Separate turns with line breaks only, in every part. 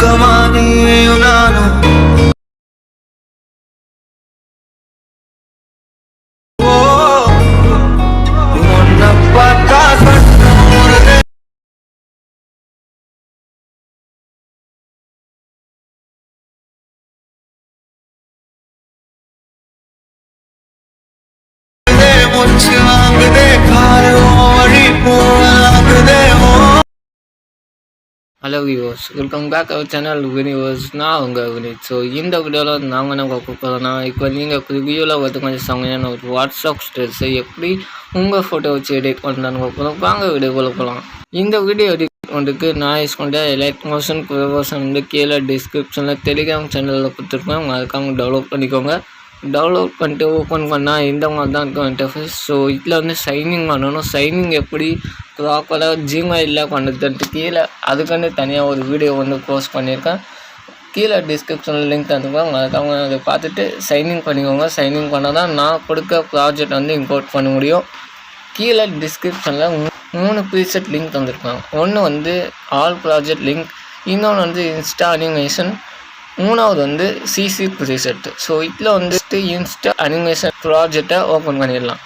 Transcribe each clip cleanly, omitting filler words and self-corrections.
లోకమా నీయు నాను
hello viewers, welcome back our channel viewers. நான் உங்கள் வினித். ஸோ இந்த வீடியோவில் நாங்கள் என்ன பார்க்க போகிறோன்னா, இப்போ நீங்கள் வியூவில் வந்து கொஞ்சம் செம்மையான ஒரு வாட்ஸ்அப் ஸ்டேட்டஸை எப்படி உங்கள் ஃபோட்டோ வச்சு எடிட் பண்ணலான்னு பார்ப்போம். வாங்க வீடியோக்குள்ளே போகலாம். இந்த வீடியோ எடிட் பண்ணுறதுக்கு நான் யூஸ் பண்ணுற எலைட் மோஷன் ப்ரொமோஷன் வந்து கீழே டிஸ்கிரிப்ஷனில் டெலிகிராம் சேனலில் கொடுத்துருப்பேன். மறக்காம டவுன்லோட் பண்ணிக்கோங்க. டவுன்லோட் பண்ணிட்டு ஓப்பன் பண்ணால் இந்த மாதிரி தான் இருக்கும் இன்டர்ஃபேஸ். ஸோ இதில் வந்து சைனிங் பண்ணணும். சைனிங் எப்படி ப்ராப்பராக ஜிமெயிலில் பண்ணுறதுக்கு கீழே அதுக்குன்னு தனியாக ஒரு வீடியோ வந்து போஸ்ட் பண்ணியிருக்கேன். கீழே டிஸ்கிரிப்ஷனில் லிங்க் தந்துருக்கேன். மறக்காம அதை பார்த்துட்டு சைனிங் பண்ணிக்கோங்க. சைனிங் பண்ணால் தான் நான் கொடுக்க ப்ராஜெக்ட் வந்து இம்போர்ட் பண்ண முடியும். கீழே டிஸ்கிரிப்ஷனில் 3 ப்ரீசெட் லிங்க் தந்திருக்காங்க. ஒன்று வந்து ஆல் ப்ராஜெக்ட் லிங்க், இன்னொன்று வந்து இன்ஸ்டா அனிமேஷன், மூணாவது வந்து சிசி ப்ரீசெட். ஸோ இதில் வந்து இன்ஸ்டா அனிமேஷன் ப்ராஜெக்டை ஓப்பன் பண்ணிடலாம்.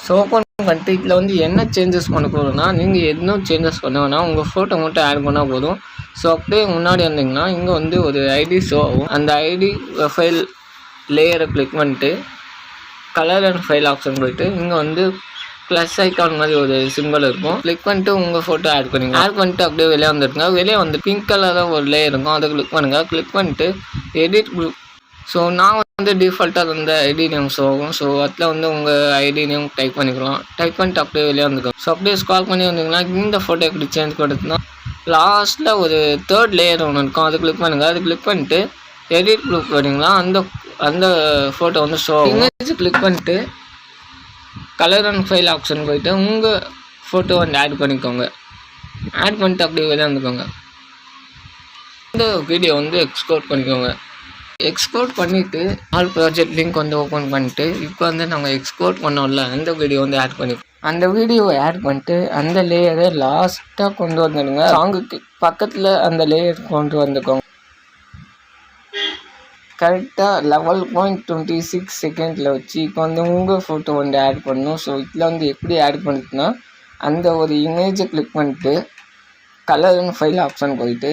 ஸோ ஓப்பன் பண்ணிட்டு இதில் வந்து என்ன சேஞ்சஸ் பண்ண போகிறோன்னா, நீங்கள் எதுவும் சேஞ்சஸ் பண்ண வேணாம், உங்கள் ஃபோட்டோ மட்டும் ஆட் பண்ணால் போதும். ஸோ அப்படியே முன்னாடி வந்தீங்கன்னா இங்கே வந்து ஒரு ஐடி ஷோ ஆகும். அந்த ஐடி ஃபைல் லேயரை கிளிக் பண்ணிட்டு கலர் அண்ட் ஃபைல் ஆப்ஷன் போயிட்டு இங்கே வந்து ப்ளஸ் ஐக்கான் மாதிரி ஒரு சிம்பிள் இருக்கும். கிளிக் பண்ணிட்டு உங்கள் ஃபோட்டோ ஆட் பண்ணிங்க. ஆட் பண்ணிட்டு அப்படியே வெளியே வந்துருங்க. வெளியே வந்து பிங்க் கலராக ஒரு லேயர் இருக்கும், அதை கிளிக் பண்ணுங்கள். கிளிக் பண்ணிட்டு எடிட் குரூப். ஸோ நான் வந்து டிஃபால்ட்டாக அந்த ஐடி நேம் ஷோ ஆகும். ஸோ அதில் வந்து உங்கள் ஐடி நேம் டைப் பண்ணிக்கலாம். டைப் பண்ணிட்டு அப்படியே வெளியே வந்துக்கலாம். ஸோ அப்படியே ஸ்கால் பண்ணி வந்தீங்கன்னா இந்த ஃபோட்டோ எப்படி சேஞ்ச் கொடுத்துனா லாஸ்ட்டில் ஒரு 3rd லேயர் ஒன்று இருக்கும், அதை கிளிக் பண்ணுங்கள். அது கிளிக் பண்ணிட்டு எடிட் குரூப் பண்ணிங்களா அந்த ஃபோட்டோ வந்து ஷோ ஆகும். இமேஜ் கிளிக் பண்ணிட்டு கலர் அண்ட் ஃபைல் ஆப்ஷன் போயிட்டு உங்கள் ஃபோட்டோ வந்து ஆட் பண்ணிக்கோங்க. ஆட் பண்ணிட்டு அப்படியே வெளியே வந்துக்கோங்க. இந்த வீடியோ வந்து எக்ஸ்போர்ட் பண்ணிக்கோங்க. எக்ஸ்போர்ட் பண்ணிவிட்டு ஆல் ப்ராஜெக்ட் லிங்க் வந்து ஓப்பன் பண்ணிட்டு இப்போ வந்து நாங்கள் எக்ஸ்போர்ட் பண்ணோம்ல அந்த வீடியோ வந்து ஆட் பண்ணிக்கோங்க. அந்த வீடியோவை ஆட் பண்ணிட்டு அந்த லேயரை லாஸ்ட்டாக கொண்டு வந்துடுங்க. சாங்குக்கு பக்கத்தில் அந்த லேயர் கொண்டு வந்துக்கோங்க. கரெக்டாக 11.26 செகண்டில் வச்சு இப்போ வந்து உங்கள் ஃபோட்டோ வந்து ஆட் பண்ணணும். ஸோ இதில் வந்து எப்படி ஆட் பண்ணுதுன்னா, அந்த ஒரு இமேஜை கிளிக் பண்ணிட்டு கலர் அண்ட் ஃபைல் ஆப்ஷன் போயிட்டு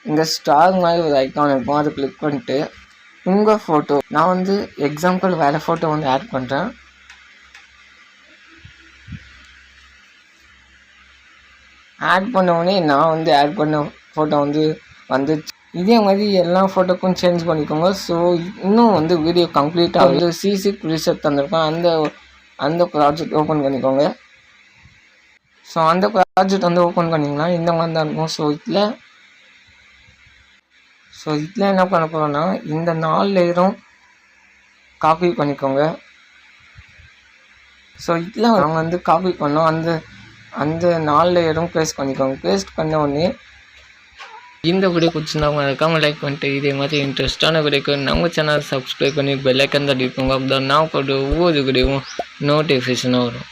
இந்த ஸ்டார் மாதிரி ஒரு ஐக்கான் இருக்கும், அதை கிளிக் பண்ணிட்டு உங்கள் ஃபோட்டோ, நான் வந்து எக்ஸாம்பிள் வேறு ஃபோட்டோ வந்து ஆட் பண்ணுறேன். ஆட் பண்ணவுடனே நான் வந்து ஆட் பண்ண ஃபோட்டோ வந்து வந்துச்சு. இதே மாதிரி எல்லா ஃபோட்டோக்கும் சேஞ்ச் பண்ணிக்கோங்க. ஸோ இன்னும் வந்து வீடியோ கம்ப்ளீட்டாக வந்து சிசி ப்ரீசெட் தந்திருக்கேன். அந்த ப்ராஜெக்ட் ஓப்பன் பண்ணிக்கோங்க. ஸோ அந்த ப்ராஜெக்ட் வந்து ஓப்பன் பண்ணிங்கன்னா இந்த மாதிரி தான் இருக்கும். ஸோ இதில் என்ன பண்ண போகிறோன்னா, இந்த 4 லேயரும் காப்பி பண்ணிக்கோங்க. ஸோ இதில் நாங்கள் வந்து காப்பி பண்ணோம். அந்த 4 லேயரும் பேஸ்ட் பண்ணிக்கோங்க. பேஸ்ட் பண்ண உடனே இந்த வீடியோ பிடிச்சிருந்தா மறக்காம லைக் பண்ணிட்டு இதே மாதிரி இன்ட்ரெஸ்டான வீடியோக்கு நம்ம சேனல் சப்ஸ்கிரைப் பண்ணி பெல் ஐக்கன் தட்டிக்கோங்க. அப்போ தான் நான் போட்டு ஒவ்வொரு வீடியோவும் நோட்டிஃபிகேஷனாக வரும்.